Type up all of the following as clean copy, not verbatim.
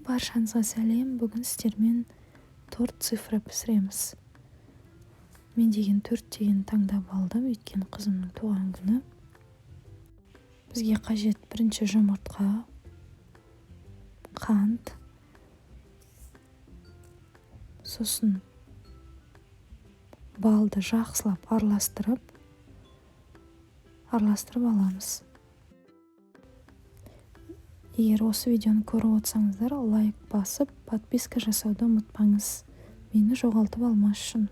Баршаңызға сәлем. Бүгін сіздермен торт цифра пісіреміз. Мен деген 4 деген таңдап алдым, өйткені қызымның туған күні. Бізге қажет бірінші жұмыртқа, қант, сосын балды жақсылап араластырып аламыз. Егер осы видеоны көріп отырсаңыздар, лайк басып, подписка жасауды ұмытпаңыз. Мені жоғалтып алмас үшін.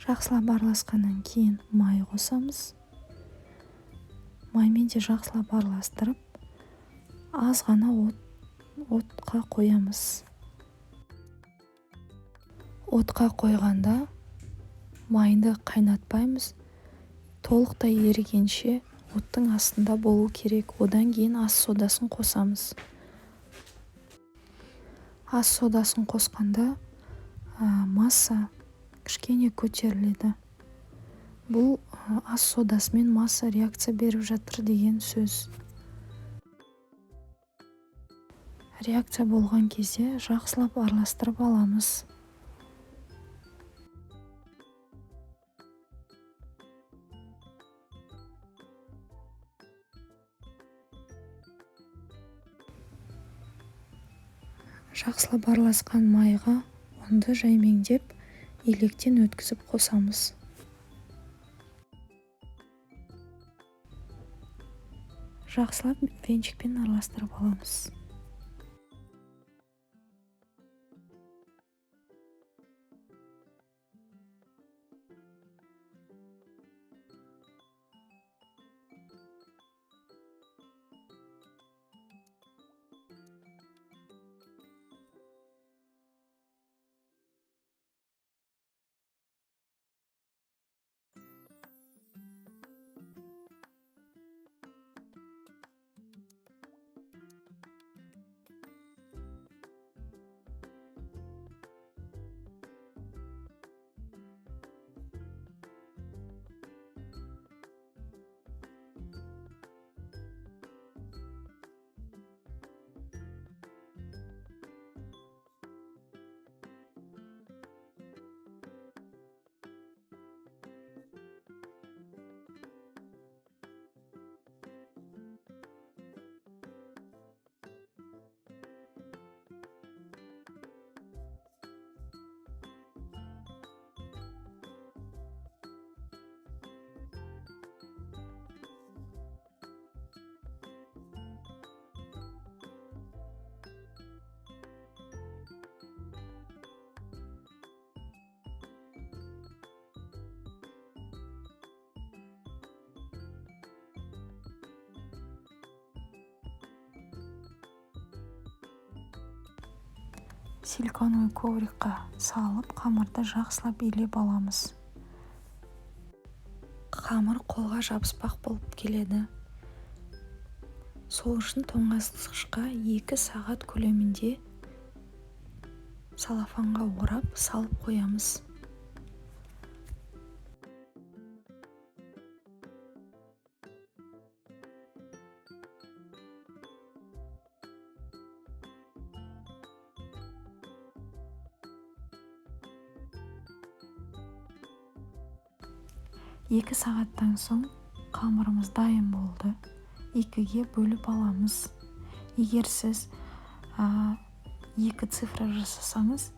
Жақсылап араласқаннан кейін май қосамыз. Маймен де жақсылап араластырып, аз ғана отқа қоямыз. Отқа қойғанда майды қайнатпаймыз. Толықтай ерігенше оттың астында болу керек. Одан кейін ас содасын қосамыз. Ас содасын қосқанда масса кішкене көтеріледі. Бұл ас содасымен масса реакция беріп жатыр деген сөз. Реакция болған кезде жақсылап араластырып аламыз. Жақсылап араласқан майға ұнды жаймеңдеп електен өткізіп қосамыз. Жақсылап венчикпен араластырып аламыз. Силиконовый коврикқа салып, қамырды жақсылап илеп аламыз. Қамыр қолға жабыспақ болып келеді. Сол үшін тоңазытқышқа 2 сағат көлемінде салафанға орап салып қоямыз. Екі сағаттан соң қамырымыз дайын болды. 2-ге бөліп аламыз. Егер сіз 2 цифра жасасаңыз,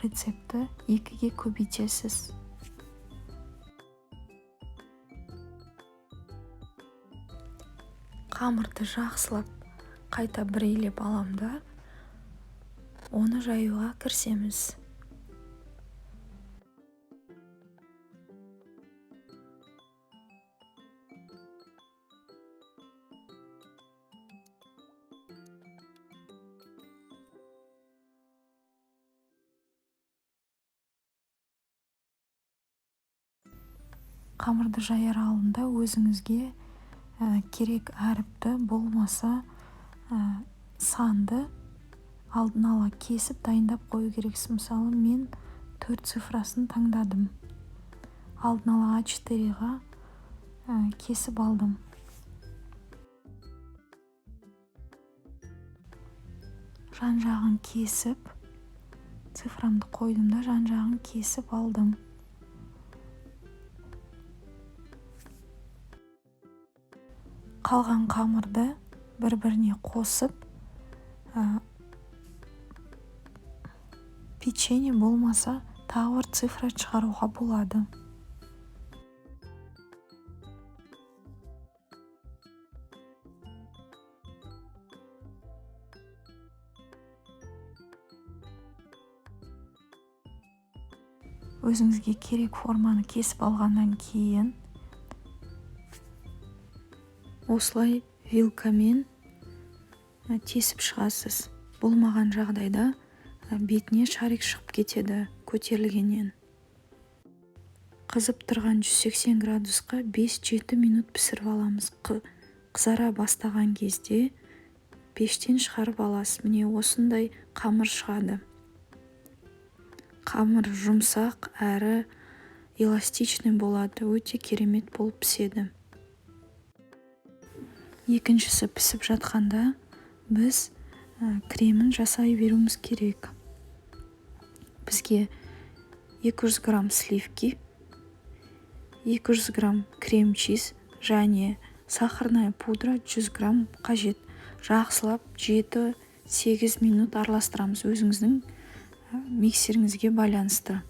рецепті 2-ге көбейтесіз. Қамырды жақсылап қайта бір илеп аламда, оны жаюға кірісеміз. қамырды жаяр алдында өзіңізге керек әріпті болмаса санды алдын ала кесіп дайындап қою керексіз. Мысалы мен 4 цифрасын таңдадым. Алдын ала А4-ға кесіп алдым. Жан-жағын кесіп, цифрамды қойдым да жан-жағын кесіп алдым. Қалған қамырды бір-біріне қосып, печенье болмаса тағы бір цифра шығаруға болады. Өзіңізге керек форманы кесіп алғаннан кейін осылай вилкамен тесіп шығасыз. Болмаған жағдайда бетіне шарик шығып кетеді көтерілгеннен. Қызып тұрған 180 градусқа 5-7 минут пісіріп аламыз. Қызара бастаған кезде пештен шығарып аласыз. Міне осындай қамыр шығады. Қамыр жұмсақ әрі эластичный болады, өте керемет болып піседі. Екіншісі пісіп жатқанда біз кремін жасай беруіміз керек. Бізге 200 грамм сливки, 200 грамм крем-чиз және сахарная пудра 100 грамм қажет. Жақсылап 7-8 минут араластырамыз, өзіңіздің миксеріңізге байланысты.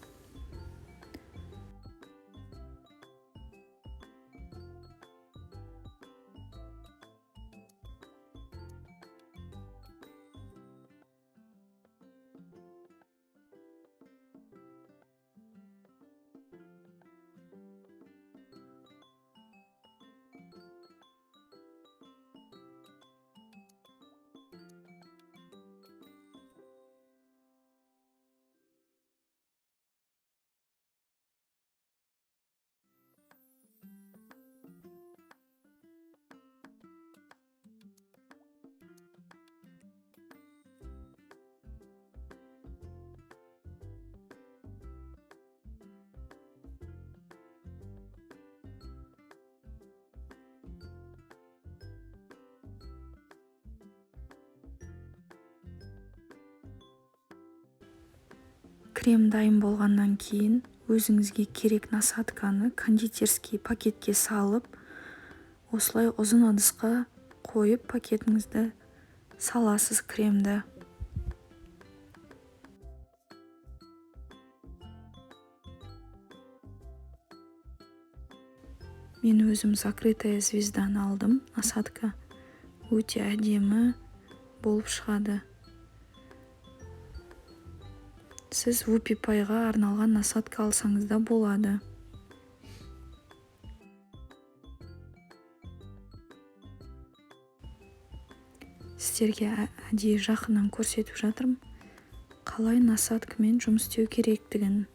Крем дайын болғаннан кейін өзіңізге керек насадканы кондитерский пакетке салып, осылай ұзын ыдысқа қойып пакетіңізді саласыз кремді. Мен өзім закрытая звезданы алдым. Насадка өте әдемі болып шығады. Сіз вупи пайға арналған насадка алсаңыз да болады. Сіздерге әдейі жақыннан көрсетіп жатырмын, қалай насадкамен жұмыс істеу керектігін.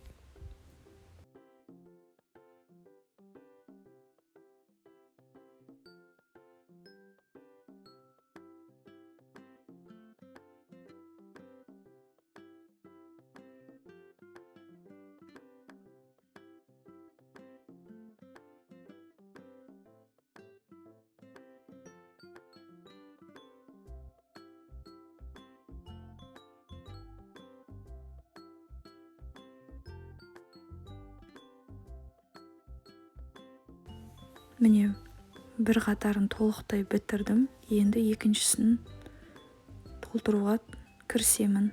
Міне, бір қатарын толықтай бітірдім. Енді екіншісін толтыруға кірісемін.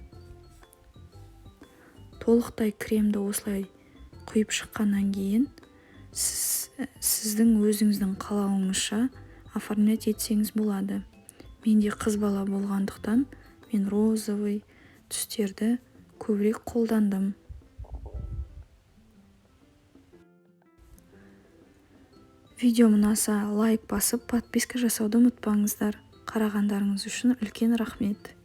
Толықтай кремді осылай құйып шыққаннан кейін сіздің өзіңіздің қалауыңызша оформлять етсеңіз болады. Менде қыз бала болғандықтан мен розовый түстерді көбірек қолдандым. Видео ұнаса лайк басып, подписка жасауды ұмытпаңыздар. Қарағандарыңыз үшін үлкен рахмет.